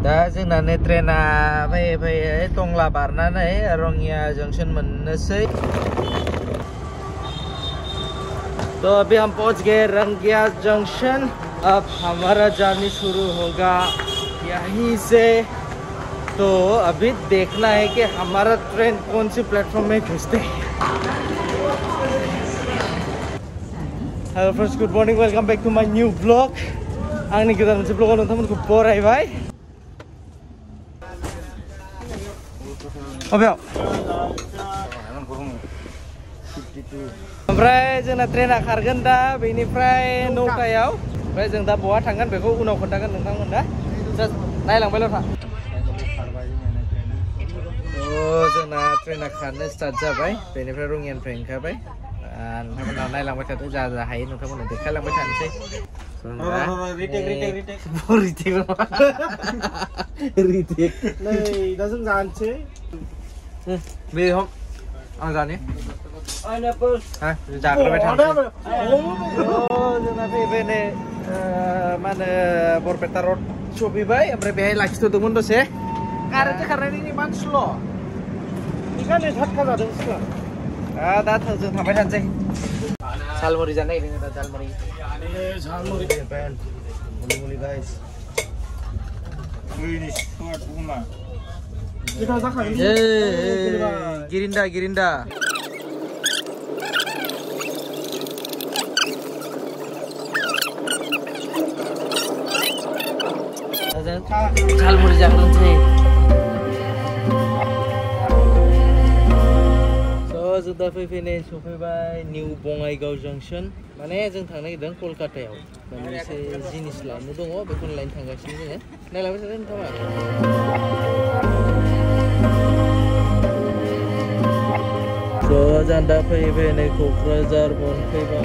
दा जोंना ट्रेना फैयै फैयै टंला बारनानै रङिया जंक्शन मोननोसै। तो अभी हम पहुंच गए रंगिया जंक्शन। अब हमारा जर्नी शुरू होगा यहीं से। तो अभी देखना है कि हमारा ट्रेन कौन सी प्लेटफॉर्म में घुसते हैं। Hello friends, good morning, welcome back to my new blog. आंनि गोदान मोनसे ब्लॉगाव नोंथांमोनखौ बरायबाय। अबेयाव ओमफ्राय जोंना ट्रेना खारगोन दा बेनिफ्राय 9टायाव। ओमफ्राय जों दा बहा थांगोन बेखौ उनाव खोन्थागोन नोंथांमोना। जास्ट नायलांबायल' था। जोंना ट्रेना खारनो स्टार्ट जाबाय। बेनिफ्राय रङियानिफ्राय ओंखारबाय। नोंथांमोना नायलांबाय थादो, जा जा हायो नोंथांमोना देखायलांबाय थानोसै। दा जों जानोसै। बे हम आं जाने जाग्रोबाय थानोसै। जोंना फैबाय नै मा होनो बरपेटा रड सफैबाय। ओमफ्राय बेहाय लाखिथ'दोंमोन दसे। कारेन्ट खारनायनि इमान स्ल' बेखायनो झटका जादों सिगां। दा जों थांबाय थानोसै। झालमुरि जानो नागिरदों दा। झालमुरि गाइस। गिरिन्दा गिरिन्दा झालमुरि जाग्रोनोसै। जों दा फैनाय सफैबाय निउ बङाइगाव जंक्शन। माने जों थांनो नागिरदों कलकातायाव। माने एसे जिनिस लानो दङ, बेखौनो लायनो थांगासिनो जोङो। नायलांबाय थादो नोंथाङा। जों दा फैबाय नै क'क्राझार मोनफैबाय।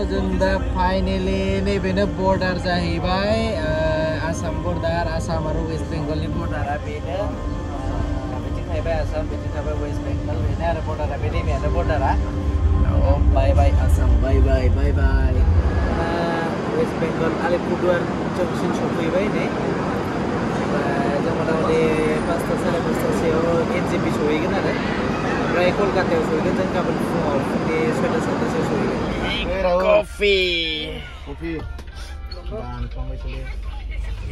जों दा फाइनेलि नैबेनो बर्डार जाहैबाय। आसाम बर्डार, आसाम आरो वेस्ट बेंगलनि बर्डारा बेनो। बिथिं थाहैबाय आसाम, बिथिं थाबाय वेस्ट बेंगल। बेनो आरो बर्डारा, बे दैमायानो बर्डारा। Bye bye Assam, bye bye bye bye. West Bengal Alipurduar junction सफैबाय नै। जों मथा-मथि 5टा साराय 5टासोआव NJP सहैगोन आरो। ओमफ्राय कलकातायाव सहैगोन जों गाबोन फुङाव, फुंनि 6टा-7टासोआव सहैगोन। कफि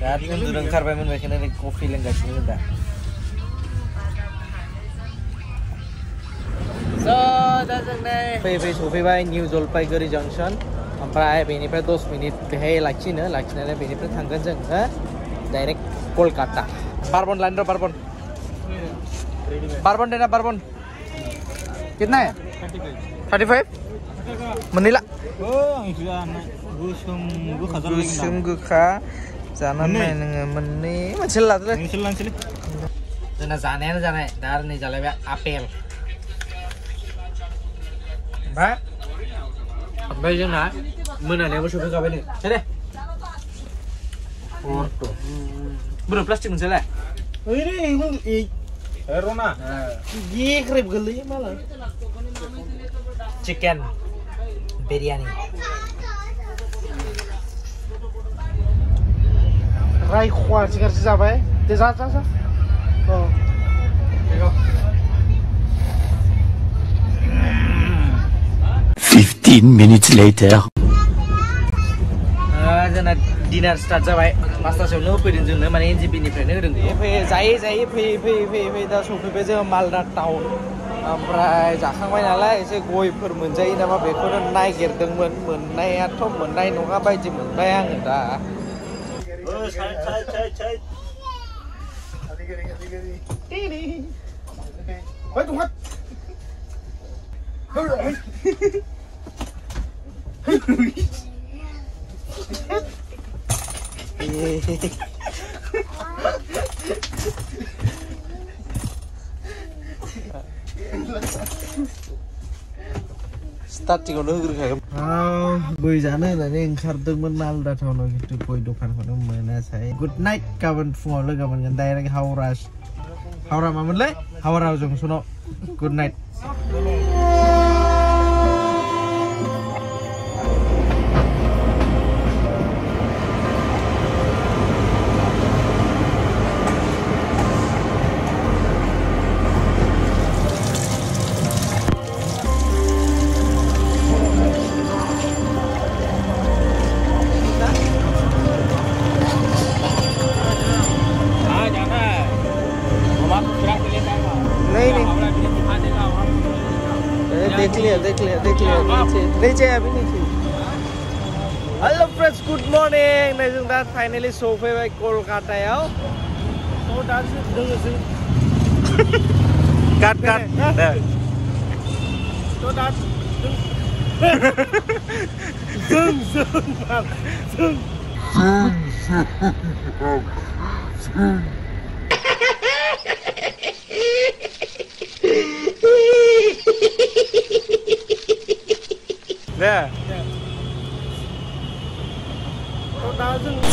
दा उन्दुनो ओंखारबायमोन, बेखायनो कफि लोंगासिनो जों दा। दा जों फैयै सफैबाय निउ जलपाइगुरि जंक्शन। ओमफ्राय बेनिफ्राय 10 मिनिट बेहाय लाखिनानै बेनिफ्राय थांगोन जों डाइरेक्ट कलकाता। बारबन लाइन र' बारबन देना बारबन। कितना है? 35 मोननैला। गोसोम गोखा जानानै नोङो मोनसे लादोलै। जोंना जानायानो जानाय। दा आरो नै जालायबाय आपेल। ओमफ्राय जोंना मोनानायावबो सफैखाबाय नै। दे बोरो प्लास्टिक मोनसेलाय। रना गेग्रेब गोलैयो मालाय। चिकेन बिरियानी रायख'वा सिगारसो जाबाय। दे जा 15 minutes later. जोंना डिनार स्टार्ट जाबाय। 5टासोआवनो होफैदों जोंनो, माने NJP-निफ्रायनो होदों। जायै फैयै दा सफैबाय जोङो मालदा टाउन। ओमफ्राय जाखांबाय नालाय एसे गयफोर मोनजायो नामा बेखौनो नागिरदोंमोन। मोननायाथ' मोननाय नङा बायदि मोनबाय आङो दा। स्टार्टिंआवनो होग्रोखागोन। गय जानो होननानै ओंखारदोंमोन मालदा टाउनाव, खिन्थु गय दखानखौनो मोनासै। गुड नाइट, गाबोन फुङाव लोगो मोनगोन डाइरेक्ट हावरा मामोनलाय? हावरा जंक्शनाव। Good night. Hello friends, good morning. Nay जों दा finally सफैबाय कलकातायाव. So दा जोङो cut. So दा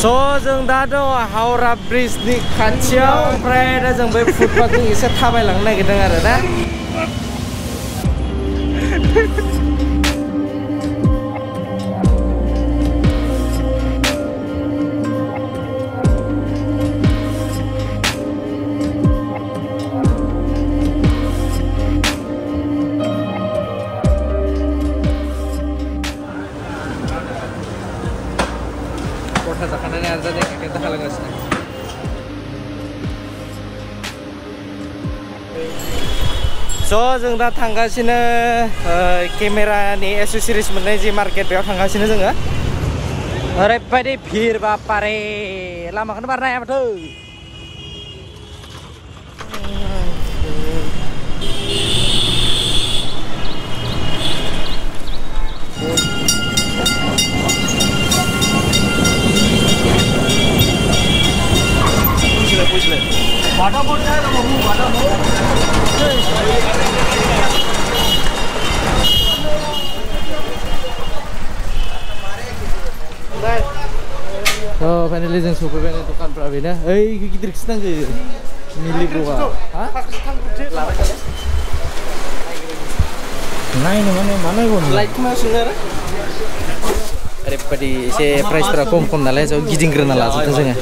So जों दा दङ हावरा ब्रिजनि खाथियाव ओमफ्राय दा जों बै फुटपाथजों एसे थाबायलांनो नागिरदों आरो ना जाखानानै आरो जानाय खायखाय दाखालांगासिनो स' जों दा थांगासिनो केमेरानि एसेसरिज मोननाय जि मार्केट बेयाव थांगासिनो जोङो ओरैबायदि भिर बापारे लामाखौनो बारनो हाया माथो Oh, finally जों सफैबाय दखानफ्रा बेनो ओइ गिदिरखौसो नांगौ मिलिग'आ हा लाबाय थालाय नायनो माने मा नायगौनो लाइटखौ मा सोङो आरो ओरैबायदि एसे प्राइसफोरा खम नालाय ज' गिदिंग्रोना लाजोबदों जोङो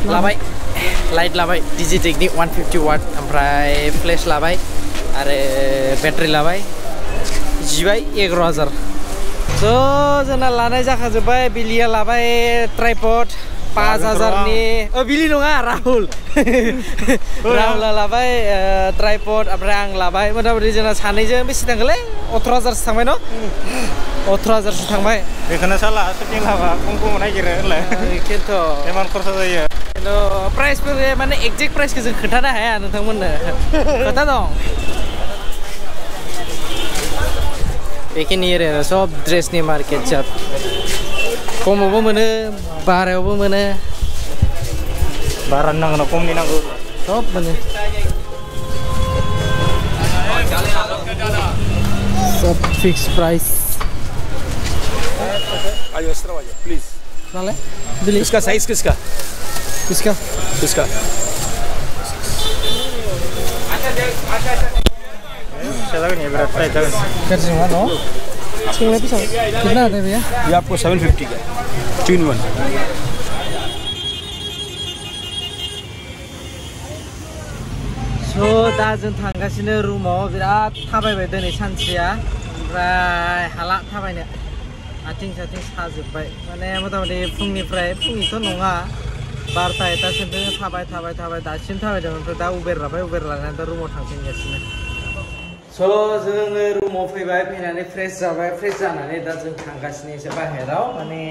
लाबाय लाइट लाबाय डिजिटेकनि 150 वाट ओमफ्राय फ्लेश लाबाय आरो बेटारि लाबाय जिबाय 11,000 स' जोंना लानाय जाखाजोब्बाय बिलिया लाबाय ट्राइपड 5,000नि बिलि नङा राहुल राहुला लाबाय ट्राइपड ओमफ्राय आं लाबाय मथा-मथि जोंना सानैजों बेसे थांगोनलै 18,000सो थांबाय न' 18,000सो थांबाय बेखौनो साला सुटिं लाबा खम नागिरो होनलाय खिन्थु इमान खरसा जायो प्राइसफोर माने एक्जेक्ट प्राइसखौ जों खोन्थानो हाया नोंथांमोननो खोथा दं बेखिनि आरो सब ड्रेसनि मार्केट सब खमावबो मोनो बारायावबो मोनो बारानि नांगौ ना खमनि नांगौ सब मोनो सब फिक्स प्राइस आयो एक्स्ट्रा आयो प्लीज नाले बिल इसका साइज किसका किसका किसका चलेगा नहीं बेटा टाइट जाएगा कर दूंगा नो इसके पैसा कितना आता है भैया ये आपको 750 का 2 in 1 So दा जों थांगासिनो रुमाव बिराद थाबायबाय दिनै सानसेया ओमफ्राय हाला थाबायनो आथिं साजोब्बाय माने मथा-मथि फुंनिथ' नङा 12-1टासिम थाबाय दासिम थाबायदों ओमफ्राय दा उबेर लानानै दा रुमाव थांफिनगासिनो स' जोङो रुमाव फैबाय फैनानै फ्रेश जानानै दा जों थांगासिनो एसे बाहेराव माने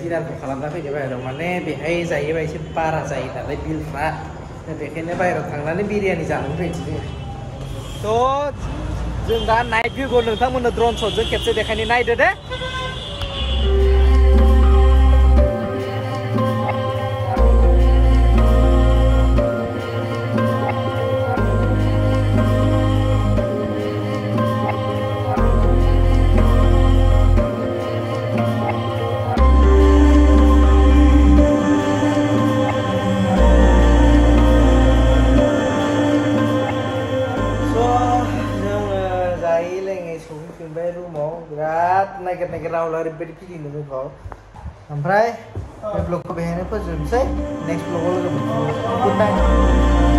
डिनारखौ खालामना फैनो बाहेराव माने बेहाय जायोबा एसे बारा जायो नालाय बिलफ्रा बेखायनो बाहेराव थांनानै बिरियानि जानानै फैनोसै थ' जों दा नाइट भिउखौ नोंथांमोननो ड्रन शटजों खेबसे देखायनो नायदो दे नागिर राहुल ओरैबायदि फिदिंदों जोंखौ ओमफ्राय बे ब्लगखौ बेहायनो फोजोबनोसै नेक्स्ट ब्लगाव लोगो मोनफिनगोन गुड नाइट